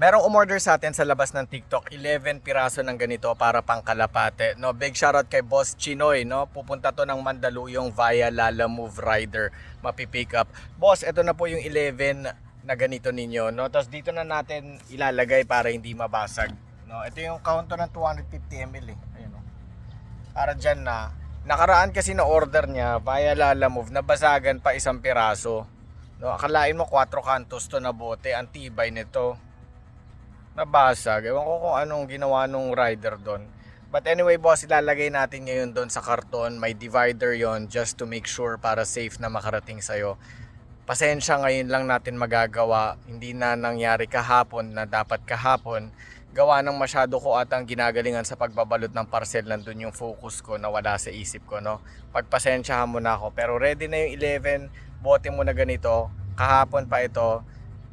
Merong umorder sa atin sa labas ng TikTok, 11 piraso ng ganito para pang kalapate. No, big shoutout kay Boss Chinoy, no. Pupunta to ng Mandaluyong via Lala Move Rider, mapipick up. Boss, ito na po yung 11 na ganito ninyo, no. Tapos dito na natin ilalagay para hindi mabasag, no. Ito yung counter ng 250 ml eh. Ayun, no. Para diyan na. Nakaraan kasi na order niya via Lala Move, nabasagan pa isang piraso. No, akalain mo 4 kantos to na bote, ang tibay nito. Nabasag. Ewan ko kung anong ginawa nung rider doon. But anyway boss, ilalagay natin ngayon doon sa karton. May divider yon just to make sure para safe na makarating sa'yo. Pasensya, ngayon lang natin magagawa. Hindi na nangyari kahapon na dapat kahapon. Gawa ng masyado ko atang ginagalingan sa pagbabalot ng parcel. Nandun yung focus ko na wala sa isip ko, no? Pagpasensyahan mo na ako. Pero ready na yung 11. Bote mo na ganito. Kahapon pa ito.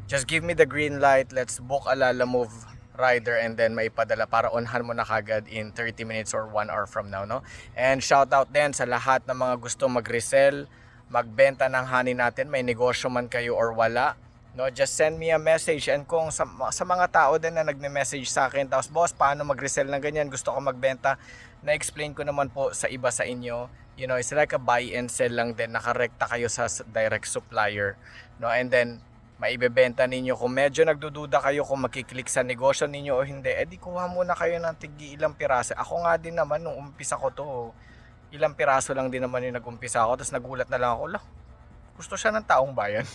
Just give me the green light. Let's book a Lala Move rider and then maipadala para onhan mo na kagad in 30 minutes or 1 hour from now, no? And shout out din sa lahat ng mga gusto mag-resell, magbenta ng honey natin, may negosyo man kayo or wala, no? Just send me a message. And kung sa mga tao din na nagme-message sa akin, tapos boss, paano mag-resell ng ganyan? Gusto ko magbenta. Na-explain ko naman po sa iba sa inyo. You know, it's like a buy and sell lang din. Nakarekta kayo sa direct supplier, no? And then maibebenta ninyo. Kung medyo nagdududa kayo kung makiklik sa negosyo ninyo o hindi, edi kuha muna kayo ng tigi ilang piraso. Ako nga din naman nung umpisa ko to, ilang piraso lang din naman yung nag-umpisa ako, tapos nagulat na lang ako, lah, gusto siya ng taong bayan.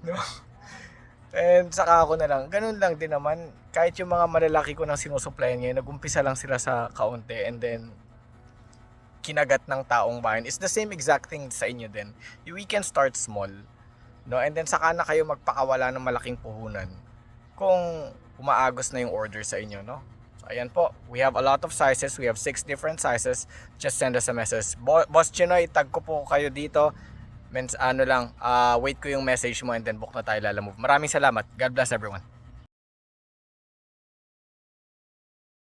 No? And saka ako na lang, ganun lang din naman, kahit yung mga malalaki ko nang sinusuplayan ngayon, nag-umpisa lang sila sa kaunti and then kinagat ng taong bayan. It's the same exact thing sa inyo din. We can start small, no? And then saka na kayo magpakawala ng malaking puhunan kung umaagos na yung order sa inyo, no? So ayan po, we have a lot of sizes. We have 6 different sizes. Just send us a message. Boss Chinoy, tag ko po kayo dito. Wait ko yung message mo and then book na tayo Lala Move. Maraming salamat. God bless everyone.